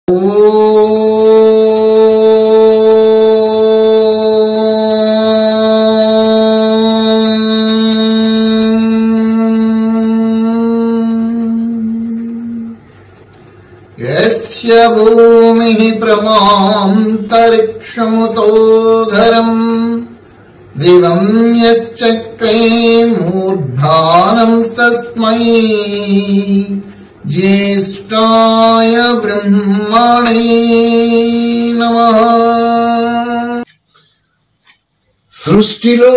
यस्य भूमिः प्रमान्तरिक्षमुतो घरम् दिवं यश्चक्रे मूर्धानंस्तस्मै ज्येष्ठाय ब्रह्मणे नमः। సృష్టిలో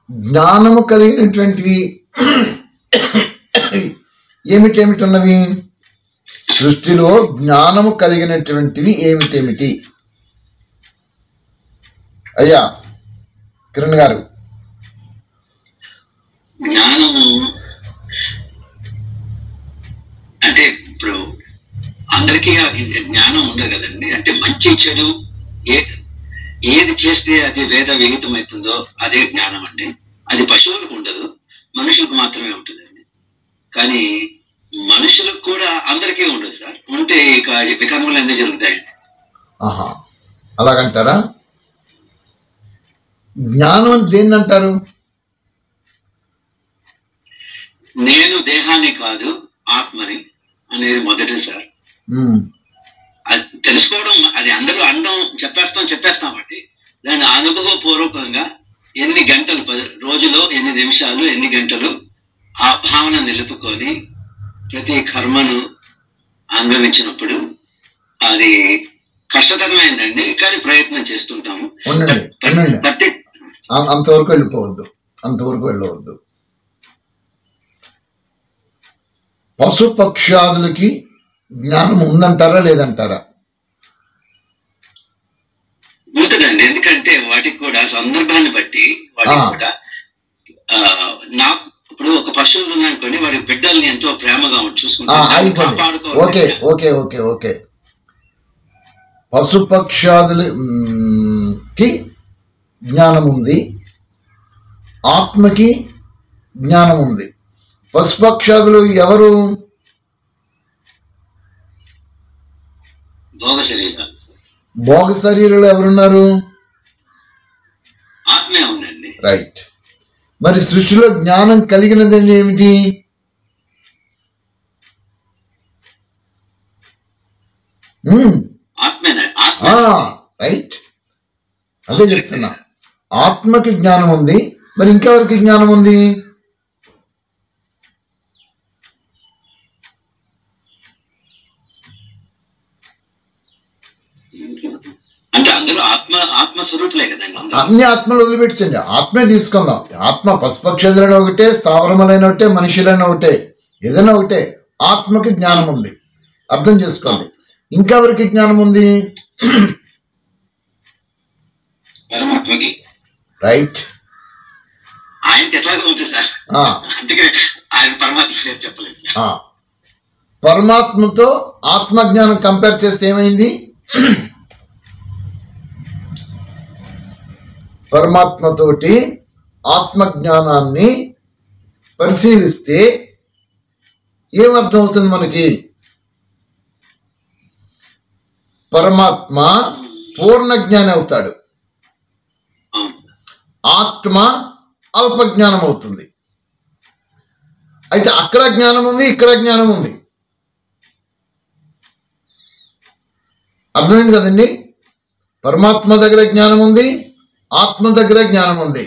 జ్ఞానము కలిగినటువంటివి ఏమిటేమిటన్నవి? సృష్టిలో జ్ఞానము కలిగినటువంటివి ఏమిటేమిటి? అయ్యా కిరణ్ గారు. జ్ఞానము అంటే ఇప్పుడు అందరికీ జ్ఞానం ఉండదు కదండి. అంటే మంచి చెడు ఏది చేస్తే అది వేద విహితం అవుతుందో అదే జ్ఞానం అండి. అది పశువులకు ఉండదు, మనుషులకు మాత్రమే ఉంటుందండి. కానీ మనుషులకు కూడా అందరికీ ఉండదు సార్. ఉంటే ఇక వికర్మలు అన్నీ జరుగుతాయండి. అలాగంటారా? జ్ఞానం అని దేన్ని అంటారు? నేను దేహాన్ని కాదు ఆత్మని అనేది మొదటి సార్. అది తెలుసుకోవడం, అది అందరూ అనడం చెప్పేస్తామండి. దాని అనుభవపూర్వకంగా ఎన్ని గంటలు, రోజులో ఎన్ని నిమిషాలు, ఎన్ని గంటలు ఆ భావన నిలుపుకొని ప్రతి కర్మను అనుభవించినప్పుడు అది కష్టతరమైందండి. కానీ ప్రయత్నం చేస్తుంటాము. అంతవరకు వెళ్ళవద్దు. పశు పక్షాదులకి జ్ఞానం ఉందంటారా లేదంటారా? ఉంటుందండి. ఎందుకంటే వాటికి కూడా సందర్భాన్ని బట్టి వాటికి కూడా నాకు ఇప్పుడు ఒక పశువులు ఉందనుకోండి, వాడి బిడ్డల్ని ఎంతో ప్రేమగా చూసుకుంటారు. పశుపక్షాదులకి జ్ఞానం ఉంది, ఆత్మకి జ్ఞానం ఉంది. పశుపక్షాదులు ఎవరు? భోగ శరీరాలు ఎవరున్నారు? ఆత్మే ఉందండి. రైట్. మరి సృష్టిలో జ్ఞానం కలిగినది ఏమిటి? రైట్, అదే చెప్తున్నా. ఆత్మకి జ్ఞానం ఉంది, మరి ఇంకెవరికి జ్ఞానం ఉంది? అంటే అందరూ ఆత్మస్వరూపులే కదండి. అన్ని ఆత్మలు వదిలిపెట్టండి, ఆత్మే తీసుకుందాం. ఆత్మ పశుపక్షులైన ఒకటే, స్థావరములైన ఒకటే, మనుషులైన ఒకటే, ఏదైనా ఒకటే. ఆత్మకి జ్ఞానం ఉంది, అర్థం చేసుకోండి. ఇంకెవరికి జ్ఞానం ఉంది? పరమాత్మకి. రైట్. ఆయనకి ఎట్లాగా ఉంది సార్, అందుకే ఆయన పరమాత్మ పేరు చెప్పలేదు సార్. పరమాత్మతో ఆత్మజ్ఞానం కంపేర్ చేస్తే ఏమైంది? పరమాత్మతోటి ఆత్మజ్ఞానాన్ని పరిశీలిస్తే ఏమర్థం అవుతుంది మనకి? పరమాత్మ పూర్ణ జ్ఞానం అవుతాడు, ఆత్మ అల్పజ్ఞానం అవుతుంది. అయితే అక్కడ జ్ఞానం ఉంది, ఇక్కడ జ్ఞానం ఉంది. అర్థమైంది కదండి? పరమాత్మ దగ్గర జ్ఞానం ఉంది, ఆత్మ దగ్గర జ్ఞానం ఉంది.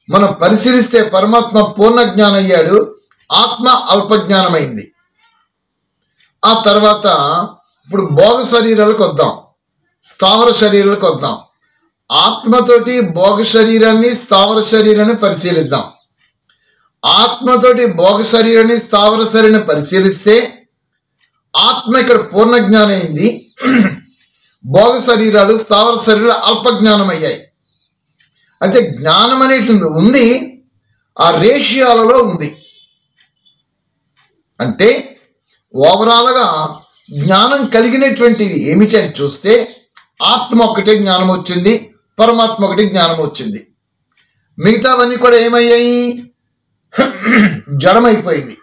మనం పరిశీలిస్తే పరమాత్మ పూర్ణ జ్ఞానం అయ్యాడు, ఆత్మ అల్పజ్ఞానం అయింది. ఆ తర్వాత ఇప్పుడు భోగ శరీరాలకు వద్దాం, స్థావర శరీరాలకు వద్దాం. ఆత్మతోటి భోగ శరీరాన్ని, స్థావర శరీరాన్ని పరిశీలిద్దాం. ఆత్మతోటి భోగ శరీరాన్ని, స్థావర శరీరాన్ని పరిశీలిస్తే ఆత్మ ఇక్కడ పూర్ణ జ్ఞానం అయింది, భోగ శరీరాలు, స్థావర శరీరాలు అల్పజ్ఞానం అయ్యాయి. అయితే జ్ఞానం అనేటి ఉంది, ఆ రేషియాలలో ఉంది. అంటే ఓవరాల్గా జ్ఞానం కలిగినటువంటివి ఏమిటి అని చూస్తే ఆత్మ ఒకటే జ్ఞానం వచ్చింది, పరమాత్మ ఒకటి జ్ఞానం వచ్చింది. మిగతావన్నీ కూడా ఏమయ్యాయి? జడమైపోయింది,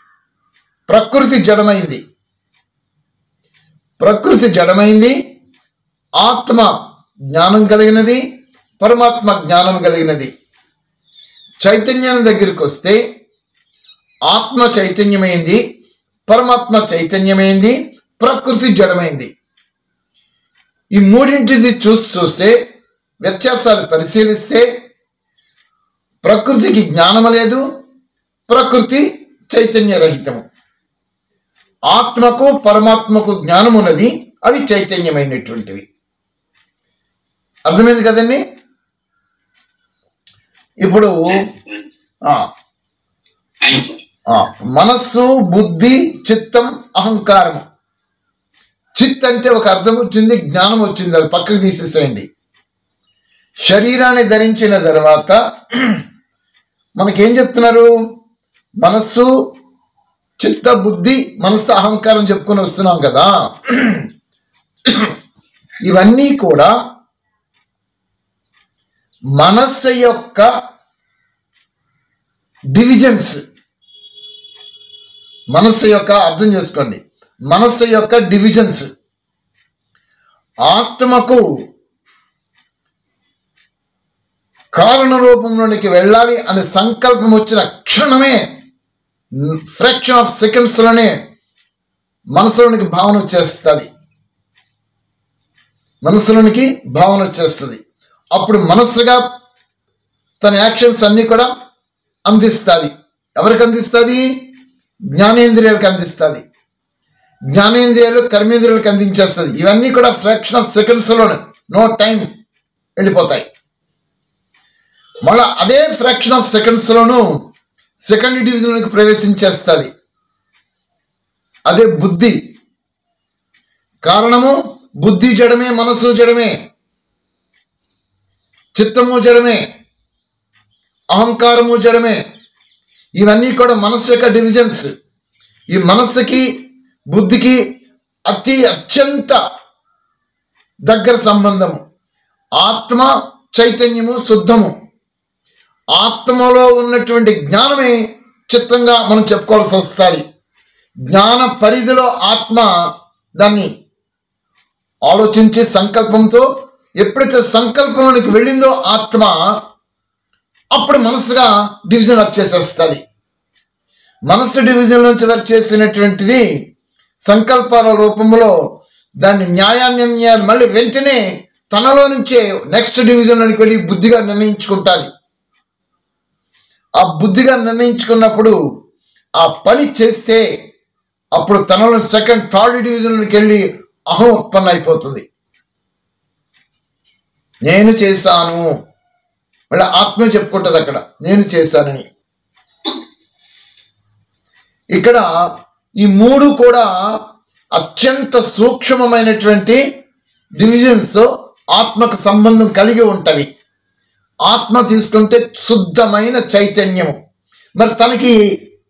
ప్రకృతి జడమైంది. ప్రకృతి జడమైంది, ఆత్మ జ్ఞానం కలిగినది, పరమాత్మ జ్ఞానం కలిగినది. చైతన్యం దగ్గరికి వస్తే ఆత్మ చైతన్యమైంది, పరమాత్మ చైతన్యమైంది, ప్రకృతి జడమైంది. ఈ మూడింటిది చూస్తే వ్యత్యాసాలు పరిశీలిస్తే ప్రకృతికి జ్ఞానము లేదు, ప్రకృతి చైతన్యరహితము. ఆత్మకు పరమాత్మకు జ్ఞానం ఉన్నది, అవి చైతన్యమైనటువంటివి. అర్థమైంది కదండి? ఇప్పుడు మనస్సు, బుద్ధి, చిత్తం, అహంకారము. చిత్ అంటే ఒక అర్థం వచ్చింది, జ్ఞానం వచ్చింది, అది పక్కకు తీసేసేయండి. శరీరాన్ని ధరించిన తర్వాత మనకేం చెప్తున్నారు? మనస్సు, చిత్త, బుద్ధి, మనస్సు, అహంకారం చెప్పుకొని వస్తున్నాం కదా. ఇవన్నీ కూడా మనస్సు యొక్క డివిజన్స్. మనస్సు యొక్క అర్థం చేసుకోండి, మనస్సు యొక్క డివిజన్స్. ఆత్మకు కారణ రూపంలోనికి వెళ్ళాలి అనే సంకల్పం వచ్చిన క్షణమే, ఫ్రాక్షన్ ఆఫ్ సెకండ్స్లోనే మనసులోనికి భావన వచ్చేస్తుంది. మనసులోనికి భావన వచ్చేస్తుంది. అప్పుడు మనస్సుగా తన యాక్షన్స్ అన్నీ కూడా అందిస్తుంది. ఎవరికి అందిస్తుంది? జ్ఞానేంద్రియాలకు అందిస్తుంది. జ్ఞానేంద్రియాలు కర్మేంద్రియాలకు అందించేస్తుంది. ఇవన్నీ కూడా ఫ్రాక్షన్ ఆఫ్ సెకండ్స్లోనే, నో టైం వెళ్ళిపోతాయి. మళ్ళీ అదే ఫ్రాక్షన్ ఆఫ్ సెకండ్స్లోనూ సెకండ్ డివిజన్లోకి ప్రవేశించేస్తుంది. అదే బుద్ధి. కారణము బుద్ధి జడమే, మనసు జడమే, చిత్తము జడమే, అహంకారము జడమే. ఇవన్నీ కూడా మనస్సు యొక్క డివిజన్స్. ఈ మనస్సుకి బుద్ధికి అత్యంత దగ్గర సంబంధము. ఆత్మ చైతన్యము శుద్ధము. ఆత్మలో ఉన్నటువంటి జ్ఞానమే చిత్తంగా మనం చెప్పుకోవాల్సి వస్తుంది. జ్ఞాన పరిధిలో ఆత్మ దాన్ని ఆలోచించి సంకల్పంతో ఎప్పుడైతే సంకల్పంలోనికి వెళ్ళిందో ఆత్మ, అప్పుడు మనసుగా డివిజన్ వర్క్ చేసేస్తుంది. మనస్సు డివిజన్ నుంచి వర్క్ చేసినటువంటిది సంకల్పాల రూపంలో దాన్ని న్యాయాన్యాయాలు మళ్ళీ వెంటనే తనలో నుంచే నెక్స్ట్ డివిజన్లోనికి వెళ్ళి బుద్ధిగా నిర్ణయించుకుంటుంది. ఆ బుద్ధిగా నిర్ణయించుకున్నప్పుడు ఆ పని చేస్తే అప్పుడు తనలో సెకండ్, థర్డ్ డివిజన్లోకి వెళ్ళి అహం ఉత్పన్న అయిపోతుంది. నేను చేశాను, మళ్ళీ ఆత్మ చెప్పుకుంటుంది అక్కడ నేను చేశానని. ఇక్కడ ఈ మూడు కూడా అత్యంత సూక్ష్మమైనటువంటి డివిజన్స్ ఆత్మకు సంబంధం కలిగి ఉంటవి. ఆత్మ తీసుకుంటే శుద్ధమైన చైతన్యము. మరి తనకి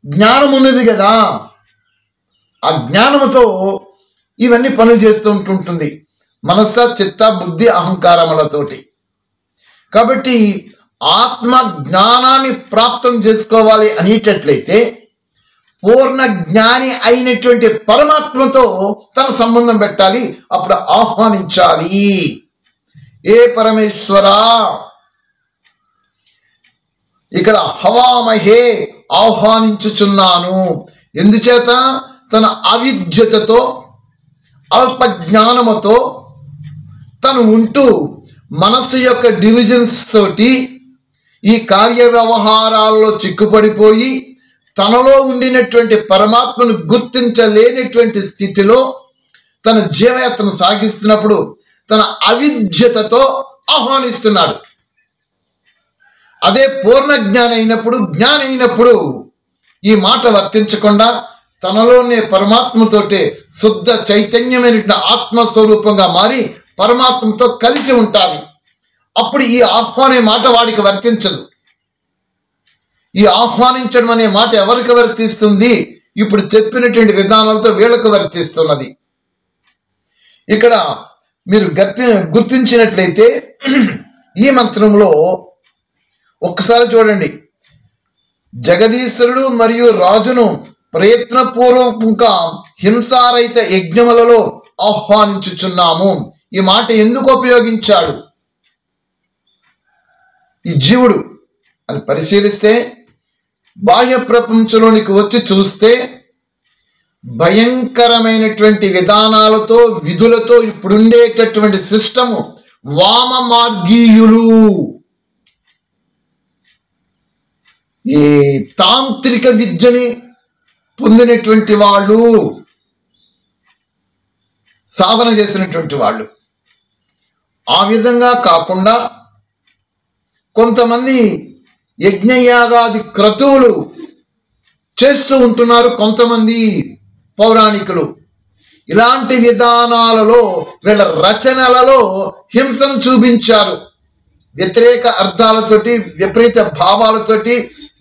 జ్ఞానం ఉన్నది కదా, ఆ జ్ఞానముతో ఇవన్నీ పనులు చేస్తూ ఉంటుంటుంది. మనస్స, చిత్త, బుద్ధి, అహంకారములతోటి. కాబట్టి ఆత్మ జ్ఞానాన్ని ప్రాప్తం చేసుకోవాలి అనేటట్లయితే పూర్ణ జ్ఞాని అయినటువంటి పరమాత్మతో తన సంబంధం పెట్టాలి. అప్పుడు ఆహ్వానించాలి. ఏ పరమేశ్వరా, ఇక్కడ హవామహే ఆహ్వానించుచున్నాను. ఎందుచేత? తన అవిద్యతతో అల్ప జ్ఞానముతో తను ఉంటూ మనస్సు యొక్క డివిజన్స్ తోటి ఈ కార్య వ్యవహారాల్లో చిక్కుపడిపోయి తనలో ఉండినటువంటి పరమాత్మను గుర్తించలేనటువంటి స్థితిలో తన జీవయాత్రను సాగిస్తున్నప్పుడు తన అవిద్యతతో ఆహ్వానిస్తున్నాడు. అదే పూర్ణ జ్ఞాని అయినప్పుడు ఈ మాట వర్తించకుండా తనలోనే పరమాత్మతోటే శుద్ధ చైతన్యమైన ఆత్మస్వరూపంగా మారి పరమాత్మతో కలిసి ఉంటుంది. అప్పుడు ఈ ఆహ్వానే మాట వాడికి వర్తించదు. ఈ ఆహ్వానించడం అనే మాట ఎవరికి వర్తిస్తుంది? ఇప్పుడు చెప్పినటువంటి విధానాలతో వీళ్ళకు వర్తిస్తున్నది. ఇక్కడ మీరు గుర్తించినట్లయితే ఈ మంత్రంలో ఒక్కసారి చూడండి. జగదీశ్వరుడు మరియు రాజును ప్రయత్నపూర్వకంగా హింసారహిత యజ్ఞములలో ఆహ్వానించుచున్నాము. ఈ మాట ఎందుకు ఉపయోగించాడు ఈ జీవుడు అని పరిశీలిస్తే, బాహ్య ప్రపంచంలోనికి వచ్చి చూస్తే భయంకరమైనటువంటి విధానాలతో, విధులతో ఇప్పుడుండేటటువంటి సిస్టము వామ మార్గీయులు, ఈ తాంత్రిక విద్యని పొందినటువంటి వాళ్ళు, సాధన చేసినటువంటి వాళ్ళు. ఆ విధంగా కాకుండా కొంతమంది యజ్ఞయాగాది క్రతువులు చేస్తూ ఉంటున్నారు, కొంతమంది పౌరాణికులు. ఇలాంటి విధానాలలో, వీళ్ళ రచనలలో హింసను చూపించారు. వ్యతిరేక అర్థాలతోటి, విపరీత భావాలతోటి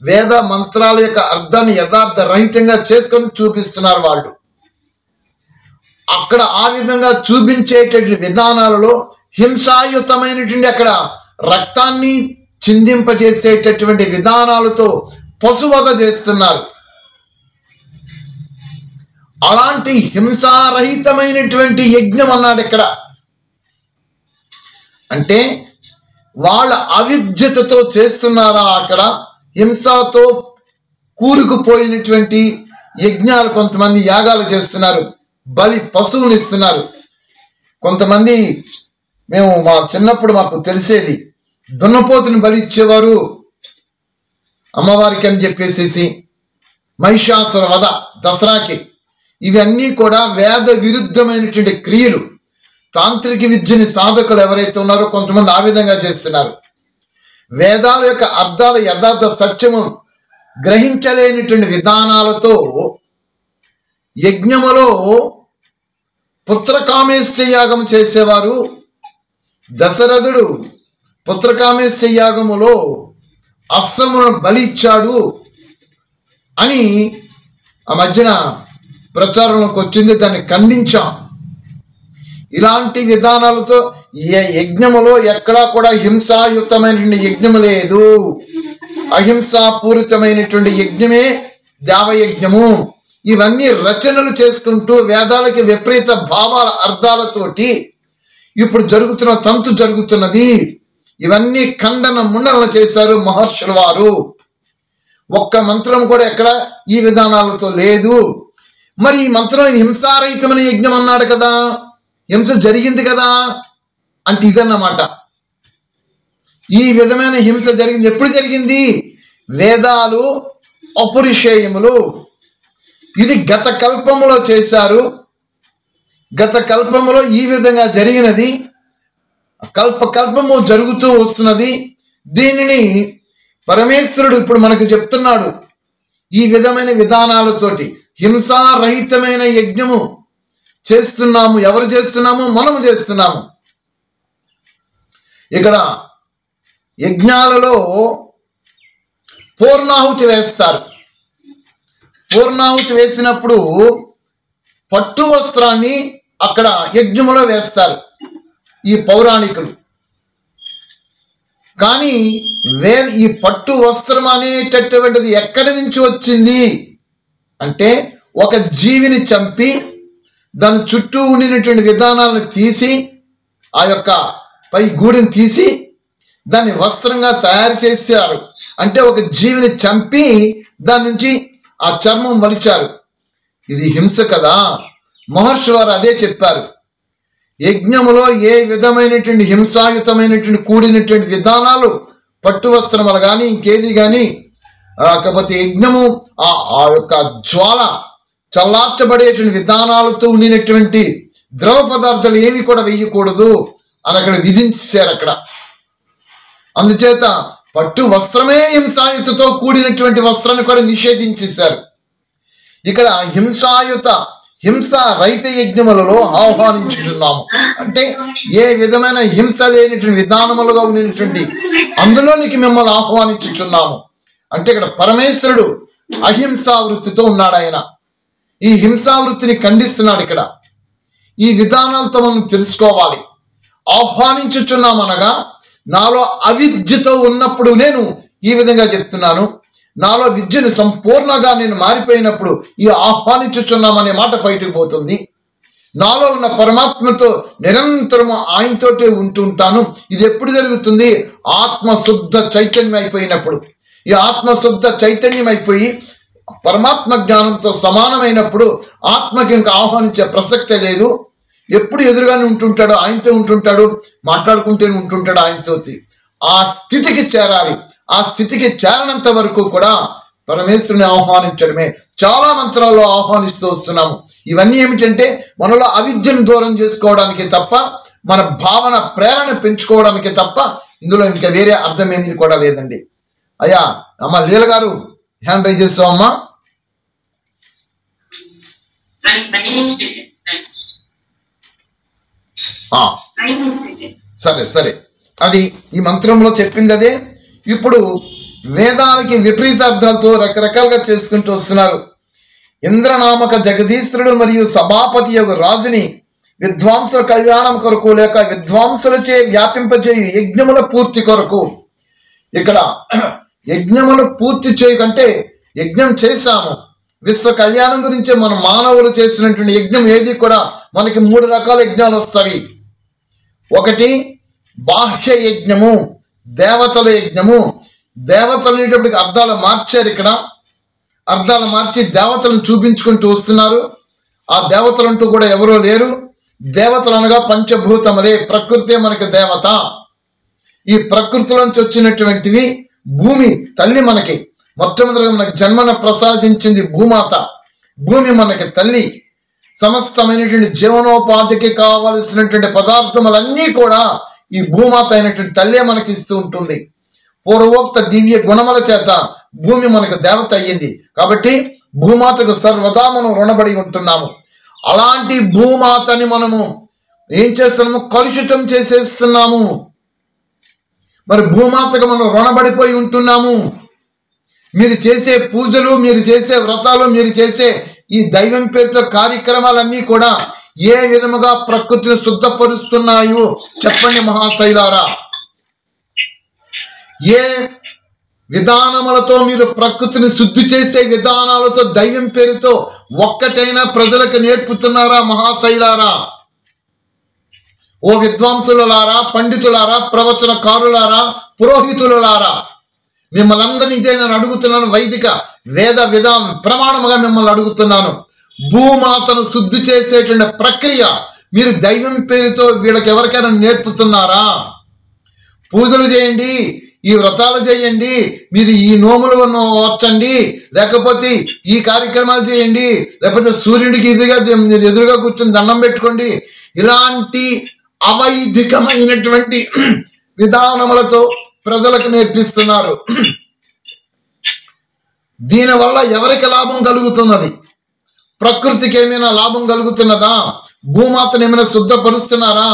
వేద మంత్రాల యొక్క అర్థాన్ని యథార్థ రహితంగా చేసుకొని చూపిస్తున్నారు వాళ్ళు. అక్కడ ఆ విధంగా చూపించేటటువంటి విధానాలలో హింసాయుతమైనటువంటి, అక్కడ రక్తాన్ని చిందింపజేసేటటువంటి విధానాలతో పశువధ చేస్తున్నారు. అలాంటి హింసారహితమైనటువంటి యజ్ఞం అన్నాడు ఇక్కడ. అంటే వాళ్ళ అవిద్యతతో చేస్తున్నారా అక్కడ? హింసతో కూరుకుపోయినటువంటి యజ్ఞాలు, కొంతమంది యాగాలు చేస్తున్నారు, బలి పశువులు ఇస్తున్నారు. కొంతమంది, మేము మా చిన్నప్పుడు మాకు తెలిసేది, దున్నపోతుని బలి ఇచ్చేవారు అమ్మవారికి అని చెప్పేసేసి, మహిషాసుర వధ దసరాకి. ఇవన్నీ కూడా వేద విరుద్ధమైనటువంటి క్రియలు. తాంత్రిక విద్యని సాధకులు ఎవరైతే ఉన్నారో కొంతమంది ఆ విధంగా చేస్తున్నారు. వేదాల యొక్క అర్థాలు, యథార్థ సత్యము గ్రహించలేనటువంటి విధానాలతో యజ్ఞములో పుత్రకామేష్ట యాగం చేసేవారు. దశరథుడు పుత్రకామేష్ట యాగములో అశ్వమును బలి ఇచ్చాడు అని ఆ మధ్యన ప్రచారంలోకి వచ్చింది, దాన్ని ఖండించాం. ఇలాంటి విధానాలతో యజ్ఞములో ఎక్కడా కూడా హింసాయుతమైనటువంటి యజ్ఞము లేదు. అహింసాపూరితమైనటువంటి యజ్ఞమే దేవయజ్ఞము. ఇవన్నీ రచనలు చేసుకుంటూ వేదాలకి విపరీత భావాల అర్థాలతోటి ఇప్పుడు జరుగుతున్న తంతు జరుగుతున్నది. ఇవన్నీ ఖండన ముండనలు చేశారు మహర్షుల వారు. ఒక్క మంత్రం కూడా ఎక్కడ ఈ విధానాలతో లేదు. మరి ఈ మంత్రం హింసారహితమైన యజ్ఞం అన్నాడు కదా, హింస జరిగింది కదా అంటే ఇదన్నమాట. ఈ విధమైన హింస జరిగింది. ఎప్పుడు జరిగింది? వేదాలు అపరిషేయములు. ఇది గత కల్పములో చేశారు. గత కల్పములో ఈ విధంగా జరిగినది, కల్పము జరుగుతూ వస్తున్నది. దీనిని పరమేశ్వరుడు ఇప్పుడు మనకు చెప్తున్నాడు. ఈ విధమైన విధానాలతోటి హింసారహితమైన యజ్ఞము చేస్తున్నాము. ఎవరు చేస్తున్నాము? మనము చేస్తున్నాము. ఇక్కడ యజ్ఞాలలో పూర్ణాహుతి వేస్తారు. పూర్ణాహుతి వేసినప్పుడు పట్టు వస్త్రాన్ని అక్కడ యజ్ఞములో వేస్తారు ఈ పౌరాణికులు. కానీ ఈ పట్టు వస్త్రం అనేటటువంటిది ఎక్కడి నుంచి వచ్చింది అంటే, ఒక జీవిని చంపి దాని చుట్టూ ఉండినటువంటి విధానాలను తీసి, ఆ యొక్క పై గూడిని తీసి దాన్ని వస్త్రంగా తయారు చేశారు. అంటే ఒక జీవిని చంపి దాని నుంచి ఆ చర్మం వలిచారు. ఇది హింస కదా. మహర్షి వారు అదే చెప్పారు. యజ్ఞములో ఏ విధమైనటువంటి హింసాయుతమైనటువంటి కూడినటువంటి విధానాలు, పట్టు వస్త్రములు కానీ ఇంకేది కానీ, కాకపోతే యజ్ఞము ఆ యొక్క జ్వాల చల్లార్చబడేటువంటి విధానాలతో ఉండినటువంటి ద్రవ పదార్థాలు ఏవి కూడా వేయకూడదు అని అక్కడ విధించారు. అక్కడ అందుచేత పట్టు వస్త్రమే హింసాయుతతో కూడినటువంటి వస్త్రాన్ని కూడా నిషేధించేశారు. ఇక్కడ హింస రహిత యజ్ఞములలో ఆహ్వానించుతున్నాము. అంటే ఏ విధమైన హింస లేనటువంటి విధానములుగా ఉన్నటువంటి అందులోనికి మిమ్మల్ని ఆహ్వానించుచున్నాము. అంటే ఇక్కడ పరమేశ్వరుడు అహింసావృత్తితో ఉన్నాడు. ఆయన ఈ హింసావృత్తిని ఖండిస్తున్నాడు. ఇక్కడ ఈ విధానాలతో మనం తెలుసుకోవాలి. ఆహ్వానించుచున్నామనగా, నాలో అవిద్యతో ఉన్నప్పుడు నేను ఈ విధంగా చెప్తున్నాను. నాలో విద్యను సంపూర్ణంగా నేను మారిపోయినప్పుడు ఈ ఆహ్వానించుచున్నామనే మాట బయటకు పోతుంది. నాలో ఉన్న పరమాత్మతో నిరంతరము ఆయనతోటే ఉంటుంటాను. ఇది ఎప్పుడు జరుగుతుంది? ఆత్మశుద్ధ చైతన్యం అయిపోయినప్పుడు. ఈ ఆత్మశుద్ధ చైతన్యం అయిపోయి పరమాత్మ జ్ఞానంతో సమానమైనప్పుడు ఆత్మకి ఇంకా ఆహ్వానించే ప్రసక్తే లేదు. ఎప్పుడు ఎదురుగానే ఉంటుంటాడు, ఆయనతో ఉంటుంటాడు, మాట్లాడుకుంటూనే ఉంటుంటాడు ఆయనతో. ఆ స్థితికి చేరాలి. ఆ స్థితికి చేరనంత వరకు కూడా పరమేశ్వరుని ఆహ్వానించడమే. చాలా మంత్రాల్లో ఆహ్వానిస్తూ వస్తున్నాము. ఇవన్నీ ఏమిటంటే మనలో అవిద్యను దూరం చేసుకోవడానికి తప్ప, మన భావన ప్రేరణ పెంచుకోవడానికి తప్ప ఇందులో ఇంకా వేరే అర్థం ఏమిది కూడా లేదండి. అయ్యా అమ్మ లీల గారు హ్యాండ్ రైజ్ చేస్తామమ్మా. సరే సరే, అది ఈ మంత్రంలో చెప్పింది అదే. ఇప్పుడు వేదాలకి విపరీత అర్థాలతో రకరకాలుగా చేసుకుంటూ వస్తున్నారు. ఇంద్రనామక జగదీశ్వరుడు మరియు సభాపతి యొక్క రాజుని విద్వాంసుల కళ్యాణం కొరకు లేక విద్వాంసులచే వ్యాపింపజేయు యజ్ఞముల పూర్తి కొరకు. ఇక్కడ యజ్ఞములు పూర్తి చేయకంటే యజ్ఞం చేశాము. విశ్వ కళ్యాణం గురించి మన మానవులు చేసినటువంటి యజ్ఞం ఏది కూడా మనకి 3 రకాల యజ్ఞాలు వస్తాయి. ఒకటి బాహ్య యజ్ఞము, దేవతల యజ్ఞము. దేవతలు అనేటప్పటికి అర్థాలు మార్చారు. ఇక్కడ అర్థాలు మార్చి దేవతలను చూపించుకుంటూ వస్తున్నారు. ఆ దేవతలంటూ కూడా ఎవరో లేరు. దేవతలు అనగా పంచభూతములే, ప్రకృతే మనకి దేవత. ఈ ప్రకృతిలోంచి వచ్చినటువంటివి భూమి తల్లి. మనకి మొట్టమొదటిగా మనకి జన్మను ప్రసాదించింది భూమాత. భూమి మనకి తల్లి. సమస్తమైనటువంటి జీవనోపాధికి కావలసినటువంటి పదార్థములన్నీ కూడా ఈ భూమాత అయినటువంటి తల్లే మనకి ఇస్తూ ఉంటుంది. పూర్వోక్త దివ్య గుణముల చేత భూమి మనకు దేవత అయ్యింది. కాబట్టి భూమాతకు సర్వదా మనం రుణపడి ఉంటున్నాము. అలాంటి భూమాతని మనము ఏం చేస్తున్నాము? కలుషితం చేసేస్తున్నాము. మరి భూమాతకు మనం రుణపడిపోయి ఉంటున్నాము. మీరు చేసే పూజలు, మీరు చేసే వ్రతాలు, మీరు చేసే ఈ దైవం పేరుతో కార్యక్రమాలన్నీ కూడా ఏ విధముగా ప్రకృతిని శుద్ధపరుస్తున్నాయో చెప్పండి మహాశైలారా. ఏ విధానములతో మీరు ప్రకృతిని శుద్ధి చేసే విధానాలతో దైవం పేరుతో ఒక్కటైనా ప్రజలకు నేర్పుతున్నారా మహాశైలారా? ఓ విద్వాంసులారా, పండితులారా, ప్రవచనకారులారా, పురోహితులారా, మిమ్మల్ని అందరినీ ఇదే నేను అడుగుతున్నాను. వైదిక వేద ప్రమాణముగా మిమ్మల్ని అడుగుతున్నాను. భూమాతను శుద్ధి చేసేటువంటి ప్రక్రియ మీరు దైవం పేరుతో వీళ్ళకి ఎవరికైనా నేర్పుతున్నారా? పూజలు చేయండి, ఈ వ్రతాలు చేయండి, మీరు ఈ నోములు వచ్చండి, లేకపోతే ఈ కార్యక్రమాలు చేయండి, లేకపోతే సూర్యుడికి ఎదురుగా కూర్చొని దండం పెట్టుకోండి. ఇలాంటి అవైదికమైనటువంటి విధానములతో ప్రజలకు నేర్పిస్తున్నారు. దీనివల్ల ఎవరికి లాభం కలుగుతున్నది? ప్రకృతికి ఏమైనా లాభం కలుగుతున్నదా? భూమాతను ఏమైనా శుద్ధపరుస్తున్నారా?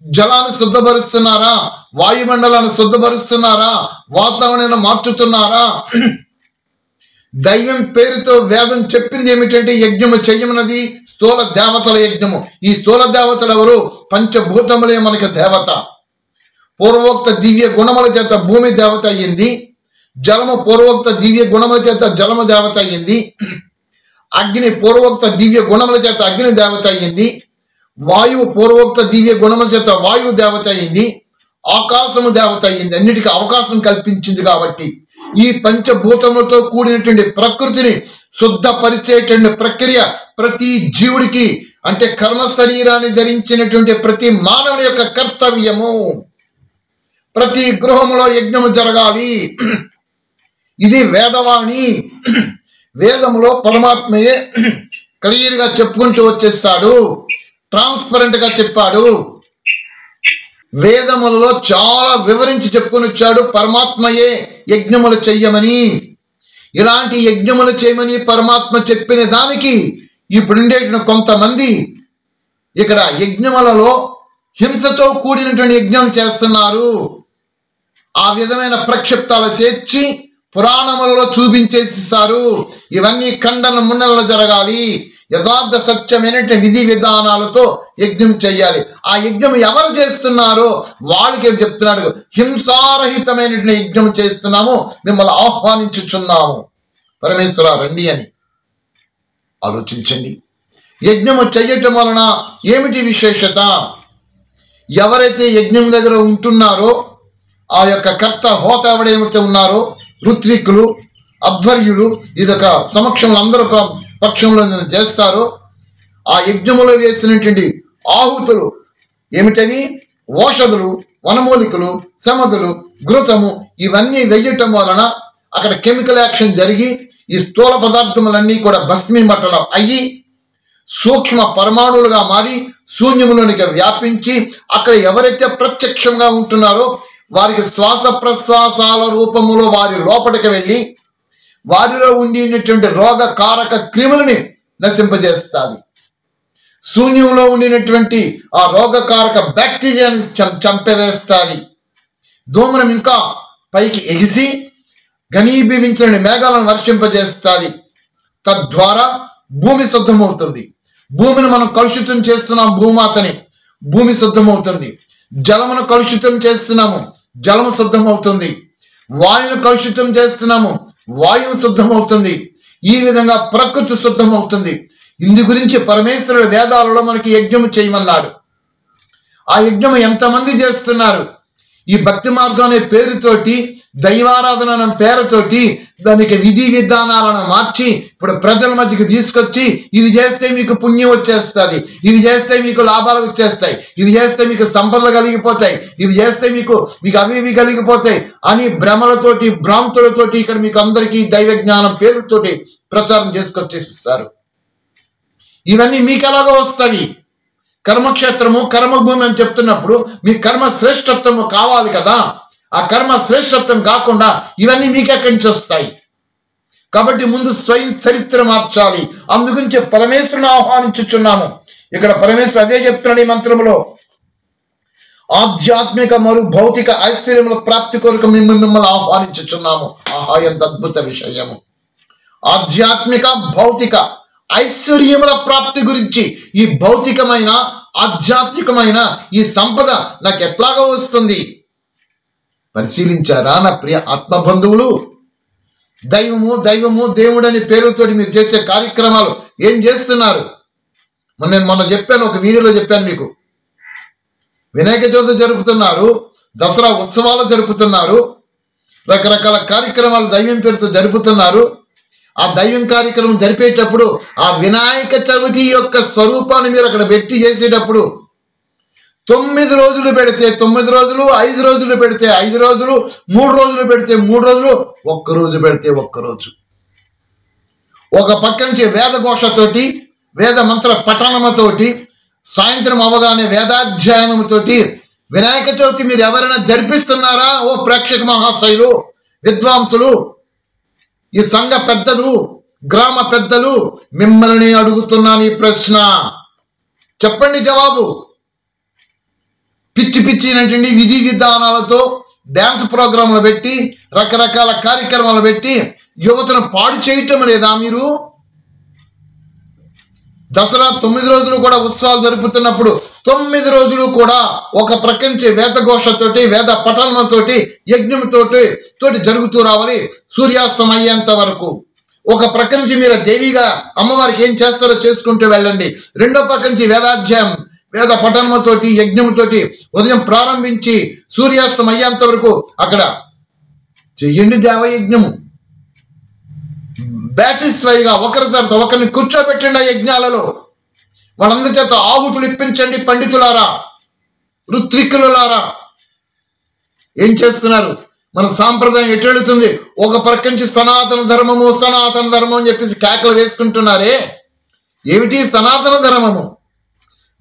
జలాన్ని శుద్ధపరుస్తున్నారా? వాయుమండలాన్ని శుద్ధపరుస్తున్నారా? వాతావరణాన్ని మార్చుతున్నారా? దైవం పేరుతో వేదం చెప్పింది ఏమిటంటే యజ్ఞము చెయ్యమన్నది స్థూల దేవతల యజ్ఞము. ఈ స్థూల దేవతలు ఎవరు? పంచభూతములే మనకి దేవత. పూర్వోక్త దివ్య గుణముల చేత భూమి దేవత అయ్యింది. జలము పూర్వోక్త దివ్య గుణముల చేత జలము దేవత అయ్యింది. అగ్ని పూర్వోక్త దివ్య గుణముల చేత అగ్ని దేవత అయ్యింది. వాయువు పూర్వోక్త దివ్య గుణముల చేత వాయువు దేవత అయ్యింది. ఆకాశము దేవత అయ్యింది. అన్నిటికీ అవకాశం కల్పించింది. కాబట్టి ఈ పంచభూతములతో కూడినటువంటి ప్రకృతిని శుద్ధపరిచేటువంటి ప్రక్రియ ప్రతి జీవుడికి, అంటే కర్మ శరీరాన్ని ధరించినటువంటి ప్రతి మానవుడి యొక్క కర్తవ్యము. ప్రతి గృహములో యజ్ఞము జరగాలి. ఇది వేదవాణి. వేదములో పరమాత్మయే క్లియర్గా చెప్పుకుంటూ వచ్చేస్తాడు. ట్రాన్స్పరెంట్ గా చెప్పాడు. వేదములలో చాలా వివరించి చెప్పుకొని వచ్చాడు. పరమాత్మయే యజ్ఞములు చెయ్యమని, ఇలాంటి యజ్ఞములు చేయమని పరమాత్మ చెప్పిన దానికి ఇప్పుడుండే కొంతమంది ఇక్కడ యజ్ఞములలో హింసతో కూడినటువంటి యజ్ఞం చేస్తున్నారు. ఆ విధమైన ప్రక్షిప్తాలు చేర్చి పురాణములలో చూపించేసిస్తారు. ఇవన్నీ ఖండన మున్నెలలో జరగాలి. యథార్థ సత్యమైనటువంటి విధి విధానాలతో యజ్ఞం చెయ్యాలి. ఆ యజ్ఞం ఎవరు చేస్తున్నారో వాళ్ళకి చెప్తున్నాడు, హింసారహితమైనటువంటి యజ్ఞం చేస్తున్నాము, మిమ్మల్ని ఆహ్వానించుచున్నాము, పరమేశ్వర రండి అని. ఆలోచించండి. యజ్ఞము చెయ్యటం వలన ఏమిటి విశేషత? ఎవరైతే యజ్ఞం దగ్గర ఉంటున్నారో ఆ యొక్క కర్త హోత ఎవడేమైతే ఉన్నారో ఋత్విక్కులు అధ్వర్యులు ఇదొక సమక్షంలో అందరూ ఒక పక్షంలో చేస్తారో ఆ యజ్ఞములో వేసినటువంటి ఆహుతులు ఏమిటవి? ఓషధులు, వనమూలికలు, శమదులు, ఘృతము ఇవన్నీ వెయ్యటం వలన అక్కడ కెమికల్ యాక్షన్ జరిగి ఈ స్థూల పదార్థములన్నీ కూడా భస్మీమట్టలం అయ్యి సూక్ష్మ పరమాణువులుగా మారి శూన్యములోనికి వ్యాపించి అక్కడ ఎవరైతే ప్రత్యక్షంగా ఉంటున్నారో వారికి శ్వాస ప్రశ్వాసాల రూపములో వారి లోపలికి వెళ్ళి వారిలో ఉండినటువంటి రోగకారక క్రిములని నశింపజేస్తుంది. శూన్యంలో ఉండినటువంటి ఆ రోగకారక బ్యాక్టీరియాని చంపవేస్తుంది. ధూమ్రం ఇంకా పైకి ఎగిసి ఘనీభవించిన మేఘాలను వర్షింపజేస్తుంది. తద్వారా భూమి శుద్ధమవుతుంది. భూమిని మనం కలుషితం చేస్తున్నాం, భూమాతని, భూమి శుద్ధమవుతుంది. జలమును కలుషితం చేస్తున్నాము, జలము శుద్ధమవుతుంది. వాయువును కలుషితం చేస్తున్నాము, వాయువు శుద్ధమవుతుంది. ఈ విధంగా ప్రకృతి శుద్ధమవుతుంది. ఇందు గురించి పరమేశ్వరుడు వేదాలలో మనకి యజ్ఞము చేయమన్నాడు. ఆ యజ్ఞము ఎంతమంది చేస్తున్నారు? ఈ భక్తి మార్గం అనే పేరుతోటి, దైవారాధన అనే పేరుతోటి దానికి విధి విధానాలను మార్చి ఇప్పుడు ప్రజల మధ్యకి తీసుకొచ్చి ఇవి చేస్తే మీకు పుణ్యం వచ్చేస్తుంది, ఇవి చేస్తే మీకు లాభాలు వచ్చేస్తాయి, ఇవి చేస్తే మీకు సంపదలు కలిగిపోతాయి, ఇవి చేస్తే మీకు అవి ఇవి కలిగిపోతాయి అని భ్రమలతోటి భ్రాంతులతోటి ఇక్కడ మీకు అందరికీ దైవ జ్ఞానం పేరుతోటి ప్రచారం చేసుకొచ్చేసిస్తారు. ఇవన్నీ మీకు ఎలాగో వస్తాయి. కర్మక్షేత్రము కర్మభూమి అని చెప్తున్నప్పుడు మీ కర్మ శ్రేష్టత్వము కావాలి కదా. ఆ కర్మ శ్రేష్టత్వం కాకుండా ఇవన్నీ మీకెక్కడి నుంచి వస్తాయి? కాబట్టి ముందు స్వయం చరిత్ర మార్చాలి. అందుగురించి పరమేశ్వరుని ఆహ్వానించుచున్నాము. ఇక్కడ పరమేశ్వరుడు అదే చెప్తున్నాడు ఈ మంత్రములో. ఆధ్యాత్మిక మరియు భౌతిక ఐశ్వర్యముల ప్రాప్తి కొరకు మిమ్మల్ని ఆహ్వానించుచున్నాము. ఆహా, ఎంత అద్భుత విషయము! ఆధ్యాత్మిక భౌతిక ఐశ్వర్యముల ప్రాప్తి గురించి, ఈ భౌతికమైన ఆధ్యాత్మికమైన ఈ సంపద నాకు ఎట్లాగా వస్తుంది పరిశీలించారా నా ప్రియ ఆత్మబంధువులు? దైవము దైవము దేవుడని పేరుతోటి మీరు చేసే కార్యక్రమాలు ఏం చేస్తున్నారు? నేను మొన్న చెప్పాను, ఒక వీడియోలో చెప్పాను మీకు. వినాయక చవితి జరుపుతున్నారు, దసరా ఉత్సవాలు జరుపుతున్నారు, రకరకాల కార్యక్రమాలు దైవం పేరుతో జరుపుతున్నారు. ఆ దైవం కార్యక్రమం జరిపేటప్పుడు ఆ వినాయక చవితి యొక్క స్వరూపాన్ని మీరు అక్కడ పెట్టి చేసేటప్పుడు 9 రోజులు పెడితే 9 రోజులు, 5 రోజులు పెడితే 5 రోజులు, 3 రోజులు పెడితే 3 రోజులు, 1 రోజు పెడితే 1 రోజు. ఒక పక్క నుంచి వేదఘోషతోటి, వేద మంత్ర పఠనముతోటి, సాయంత్రం అవగానే వేదాధ్యయనముతోటి వినాయక చవితి మీరు ఎవరైనా జరిపిస్తున్నారా? ఓ ప్రేక్షక మహాశైలు, విద్వాంసులు, ఈ సంఘ పెద్దలు, గ్రామ పెద్దలు, మిమ్మల్ని అడుగుతున్నాను ఈ ప్రశ్న. చెప్పండి జవాబు. పిచ్చి పిచ్చినటువంటి విధి విధానాలతో డ్యాన్స్ ప్రోగ్రాంలు పెట్టి రకరకాల కార్యక్రమాలు పెట్టి యువతను పాడు చేయటం లేదా మీరు? దసరా 9 రోజులు కూడా ఉత్సవాలు జరుపుతున్నప్పుడు 9 రోజులు కూడా ఒక ప్రకంచి వేదఘోషతోటి, వేద పఠనంతోటి, యజ్ఞంతోటి జరుగుతూ రావాలి సూర్యాస్తం అయ్యేంత వరకు. ఒక ప్రకంచి మీరు దేవిగా అమ్మవారికి ఏం చేస్తారో చేసుకుంటూ వెళ్ళండి. రెండో ప్రకంచి వేదాధ్యాయం, వేద పఠనముతోటి, యజ్ఞముతోటి ఉదయం ప్రారంభించి సూర్యాస్తం అయ్యేంత వరకు అక్కడ చెయ్యండి దేవయజ్ఞము. బ్యాటిస్వైగా ఒకరి తర్వాత ఒకరిని కూర్చోబెట్టండి ఆ యజ్ఞాలలో. వాళ్ళందరి చేత ఆహుతులు ఇప్పించండి. పండితులారా, ఋత్విక్కులారా, ఏం చేస్తున్నారు? మన సాంప్రదాయం ఎటు వెళుతుంది? ఒక ప్రకంచి సనాతన ధర్మము సనాతన ధర్మం అని చెప్పేసి కేకలు వేసుకుంటున్నారే. ఏమిటి సనాతన ధర్మము?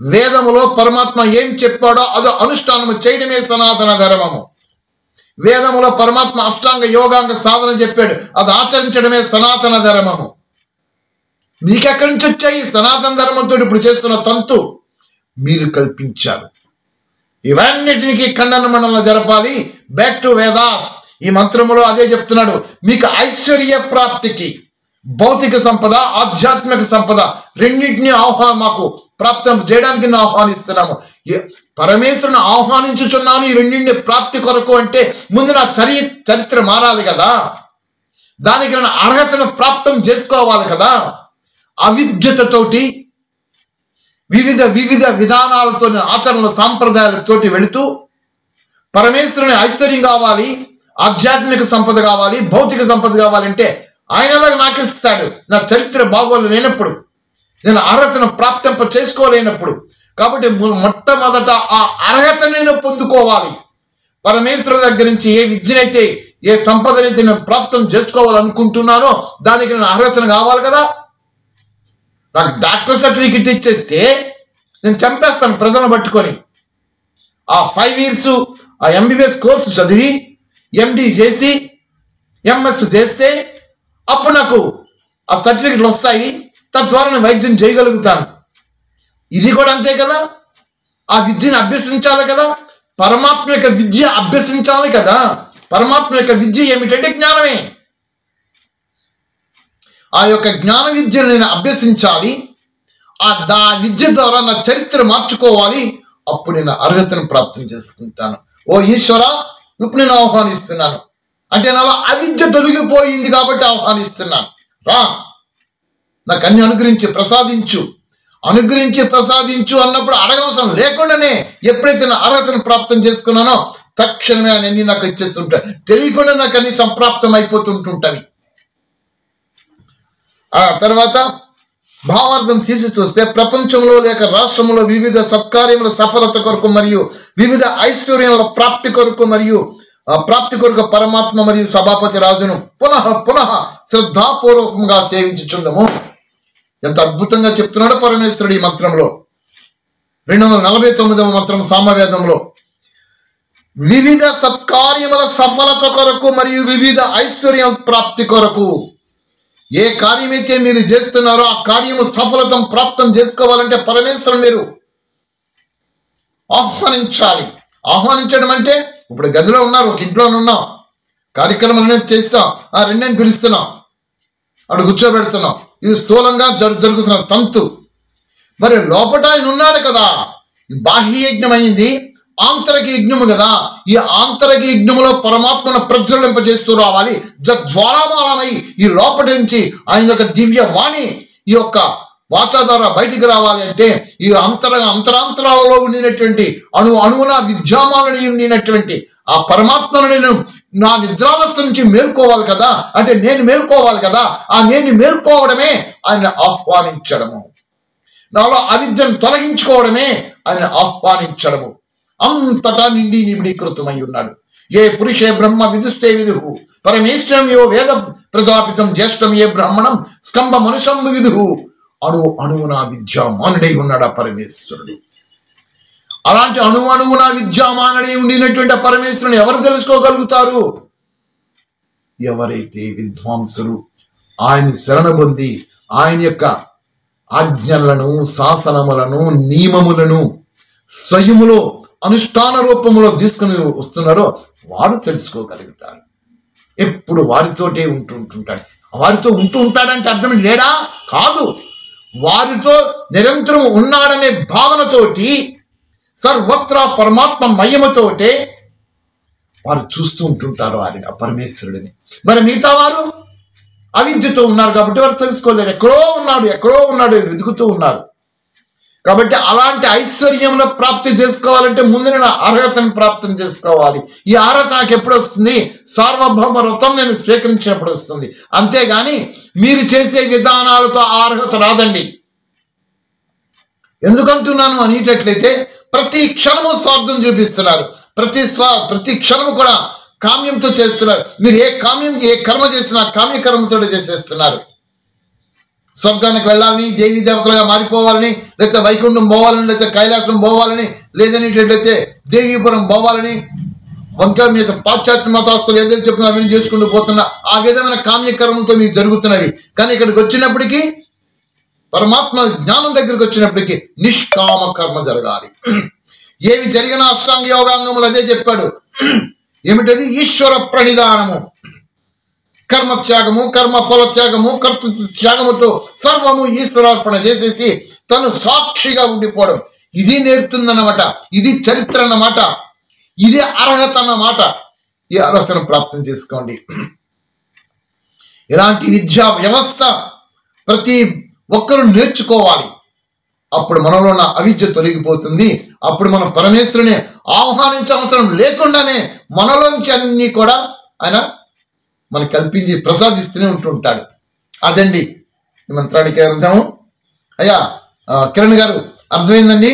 వేదములో పరమాత్మ ఏం చెప్పాడో అది అనుష్ఠానము చేయడమే సనాతన ధర్మము. వేదములో పరమాత్మ అష్టాంగ యోగాంగ సాధన చెప్పాడు, అది ఆచరించడమే సనాతన ధర్మము. మీకెక్కడి నుంచి వచ్చాయి సనాతన ధర్మంతో ఇప్పుడు చేస్తున్న తంతు? మీరు కల్పించారు. ఇవన్నిటికి ఖండన మండలం జరపాలి. Back to Vedas. ఈ మంత్రములో అదే చెప్తున్నాడు. మీకు ఐశ్వర్య ప్రాప్తికి భౌతిక సంపద, ఆధ్యాత్మిక సంపద రెండింటినీ మాకు ప్రాప్తం చేయడానికి నేను ఆహ్వానిస్తున్నాము. పరమేశ్వరుని ఆహ్వానించుచున్నాను ఈ రెండింటి ప్రాప్తి కొరకు అంటే ముందు నా చరిత్ర మారాలి కదా. దానికి నేను అర్హతను ప్రాప్తం చేసుకోవాలి కదా. అవిద్యతతోటి వివిధ వివిధ విధానాలతో ఆచరణ సాంప్రదాయాలతోటి వెళుతూ పరమేశ్వరుని ఐశ్వర్యం కావాలి, ఆధ్యాత్మిక సంపద కావాలి, భౌతిక సంపద కావాలంటే ఆయనలాగా నాకు ఇస్తాడు. నా చరిత్ర బాగోలు లేనప్పుడు, నేను అర్హతను ప్రాప్తింప చేసుకోలేనప్పుడు, కాబట్టి మొట్టమొదట ఆ అర్హత నేను పొందుకోవాలి. పరమేశ్వరుడి దగ్గర నుంచి ఏ విద్యనైతే, ఏ సంపదనైతే నేను ప్రాప్తం చేసుకోవాలనుకుంటున్నానో దానికి నేను అర్హతను కావాలి కదా. నాకు డాక్టర్ సర్టిఫికెట్ ఇచ్చేస్తే నేను చంపేస్తాను ప్రజలను పట్టుకొని. ఆ 5 years ఆ MBBS కోర్సు చదివి MD చేసి MS చేస్తే అప్పుడు నాకు ఆ సర్టిఫికెట్లు వస్తాయి, తద్వారా నేను వైద్యం చేయగలుగుతాను. ఇది కూడా అంతే కదా. ఆ విద్యను అభ్యసించాలి కదా, పరమాత్మ యొక్క విద్య అభ్యసించాలి కదా. పరమాత్మ యొక్క విద్య ఏమిటంటే జ్ఞానమే. ఆ యొక్క జ్ఞాన విద్యను నేను అభ్యసించాలి. ఆ విద్య ద్వారా నా చరిత్ర మార్చుకోవాలి. అప్పుడు నేను అర్హతను ప్రాప్తం చేసుకుంటాను. ఓ ఈశ్వర, ఇప్పుడు నేను ఆహ్వానిస్తున్నాను. అంటే నాలో అవిద్య తొలగిపోయింది కాబట్టి ఆహ్వానిస్తున్నాను. రా, నాకు అన్ని అనుగ్రహించి ప్రసాదించు అన్నప్పుడు అడగవసరం లేకుండానే ఎప్పుడైతే నా అర్హతను ప్రాప్తం చేసుకున్నానో తక్షణమే ఆయన అన్ని నాకు ఇచ్చేస్తుంటాడు. తెలియకుండా నాకు అన్ని సంప్రాప్తం అయిపోతుంటుంటవి. ఆ తర్వాత భావార్థం తీసి చూస్తే, ప్రపంచంలో లేక రాష్ట్రంలో వివిధ సత్కార్యముల సఫలత కొరకు మరియు వివిధ ఐశ్వర్యముల ప్రాప్తి కొరకు పరమాత్మ మరియు సభాపతి రాజును పునః శ్రద్ధాపూర్వకంగా సేవించుచుందము. ఎంత అద్భుతంగా చెప్తున్నాడు పరమేశ్వరుడు ఈ మంత్రంలో. 249వ మంత్రం సామవేదంలో, వివిధ సత్కార్యముల సఫలత కొరకు మరియు వివిధ ఐశ్వర్య ప్రాప్తి కొరకు. ఏ కార్యమైతే మీరు చేస్తున్నారో ఆ కార్యము సఫలతం ప్రాప్తం చేసుకోవాలంటే పరమేశ్వరుని మీరు ఆహ్వానించాలి. ఆహ్వానించడం అంటే, ఇప్పుడు గదిలో ఉన్నారు, ఒక ఇంట్లోనే ఉన్నాం, కార్యక్రమం అనేది చేస్తాం, ఆ రెండని పిలుస్తున్నాం, అటు కూర్చోబెడుతున్నాం. ఇది స్థూలంగా జరుగుతున్న తంతు. మరి లోపట ఆయన ఉన్నాడు కదా. బాహ్య యజ్ఞం అయింది, ఆంతరిక యజ్ఞము కదా. ఈ ఆంతరిక యజ్ఞములో పరమాత్మను ప్రజ్వలింపజేస్తూ రావాలి. జ్వాలామాలమై ఈ లోపటి నుంచి ఆయన యొక్క దివ్య వాణి ఈ యొక్క వాచా ద్వారా బయటికి రావాలి. అంటే ఈ అంతరాంతరాలలో ఉండినటువంటి అణువున విద్యామాలని ఉండినటువంటి ఆ పరమాత్మను నేను నా నిద్రావస్థ నుంచి మేల్కోవాలి కదా. అంటే నేను మేల్కోవాలి కదా. ఆ నేను మేల్కోవడమే ఆయన ఆహ్వానించడము. నాలో అవిద్యను తొలగించుకోవడమే ఆయన ఆహ్వానించడము. అంతటా నిండి నిబిడీకృతమై ఉన్నాడు. ఏ పురుషే బ్రహ్మ విదుస్తే విదుహు పరమేశ్వరం యో వేద ప్రజాపితం జ్యేష్టం ఏ బ్రాహ్మణం స్కంభ మనుషం విదుహు. అణువున విద్యామానుడై ఉన్నాడు ఆ పరమేశ్వరుడు. అలాంటి అణువున విద్యామానుడై ఉండినటువంటి ఆ పరమేశ్వరుని ఎవరు తెలుసుకోగలుగుతారు? ఎవరైతే విద్వాంసులు ఆయన శరణ పొంది ఆయన యొక్క ఆజ్ఞలను, శాసనములను, నియమములను స్వయములో అనుష్ఠాన రూపంలో తీసుకుని వస్తున్నారో వారు తెలుసుకోగలుగుతారు. ఎప్పుడు వారితోటే ఉంటుంటాడు. వారితో ఉంటాడంటే అర్థం లేడా? కాదు. వారితో నిరంతరం ఉన్నాడనే భావనతోటి సర్వత్రా పరమాత్మ మయముతోటే వారు చూస్తూ ఉంటుంటారు వారిని, ఆ పరమేశ్వరుడిని. మరి మిగతా వారు అవిద్యతో ఉన్నారు కాబట్టి వారు తెలుసుకోలేరు. ఎక్కడో ఉన్నాడు వెతుకుతూ ఉన్నారు. కాబట్టి అలాంటి ఐశ్వర్యంలో ప్రాప్తి చేసుకోవాలంటే ముందు నేను అర్హతను ప్రాప్తం చేసుకోవాలి. ఈ అర్హత నాకు ఎప్పుడు వస్తుంది? సార్వభౌమ వ్రతం నేను స్వీకరించినప్పుడు వస్తుంది. అంతేగాని మీరు చేసే విధానాలతో ఆ అర్హత రాదండి. ఎందుకంటున్నాను అనేటట్లయితే ప్రతి క్షణము స్వార్థం చూపిస్తున్నారు. ప్రతి క్షణము కూడా కామ్యంతో చేస్తున్నారు. మీరు ఏ కర్మ చేసినా కామ్యకర్మతో చేసేస్తున్నారు. స్వర్గానికి వెళ్ళాలని, దేవీ దేవతలుగా మారిపోవాలని, లేకపోతే వైకుంఠం పోవాలని, లేకపోతే కైలాసం పోవాలని, లేదనేటట్లయితే దేవీపురం పోవాలని, వంక మీద పాశ్చాత్య మతాస్తులు ఏదైతే చెప్తున్నా అవి చేసుకుంటూ పోతున్నా ఆ విధమైన కామ్యకర్మంతో మీకు జరుగుతున్నవి. కానీ ఇక్కడికి వచ్చినప్పటికీ పరమాత్మ జ్ఞానం దగ్గరికి వచ్చినప్పటికీ నిష్కామ కర్మ జరగాలి. ఏవి జరిగిన అష్టాంగ యోగాంగములు అదే చెప్పాడు. ఏమిటది? ఈశ్వర ప్రణిధానము, కర్మత్యాగము, కర్మఫల త్యాగము, కర్తృత్వ త్యాగముతో సర్వము ఈశ్వరార్పణ చేసేసి తను సాక్షిగా ఉండిపోవడం. ఇది నేర్పుతుందన్నమాట. ఇది చరిత్ర అన్నమాట. ఇది అర్హత అన్నమాట. ఈ అర్హతను ప్రాప్తం చేసుకోండి. ఇలాంటి విద్యా వ్యవస్థ ప్రతి ఒక్కరూ నేర్చుకోవాలి. అప్పుడు మనలో ఉన్న అవిద్య తొలగిపోతుంది. అప్పుడు మనం పరమేశ్వరుని ఆహ్వానించే అవసరం లేకుండానే మనలోంచి అన్ని కూడా ఆయన మనకు కల్పించి ప్రసాదిస్తూనే ఉంటుంటాడు. అదండి ఈ మంత్రానికి అర్థం. అయ్యా కిరణ్ గారు అర్థమైందండి?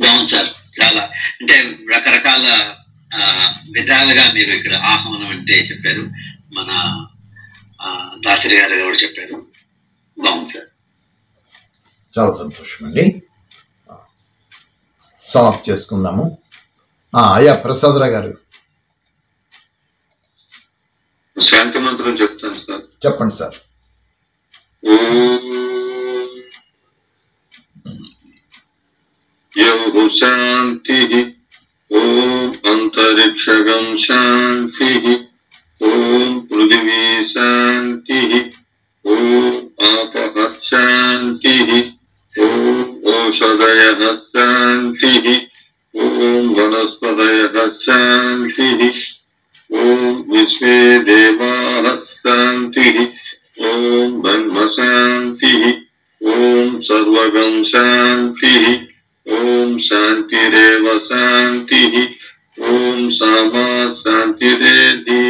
బాగుంది సార్. చాలా అంటే రకరకాల విధాలుగా మీరు ఇక్కడ ఆహ్వానం అంటే చెప్పారు. మన దాసరి గారు కూడా చెప్పారు. బాగుంది సార్. చాలా సంతోషం అండి. సమాప్తి చేసుకుందాము. అయ్యా ప్రసాదరావు గారు శాంతి మంత్రం చెప్తాను సార్. చెప్పండి సార్. యో శాంతి. ఓం అంతరిక్షగం శాంతి. ఓం పృథివీ శాంతి. ఓం ఆపః శాంతి. ఓం ఓషధయః శాంతి. ఓం వనస్పతయః శాంతి. ఓం విశ్వే దేవాః శాంతి. ఓం బ్రహ్మ శాంతి. ఓం సర్వగం శాంతి. ఓం శాంతిరేవ శాంతి. ఓం సామా శాంతిరేధి.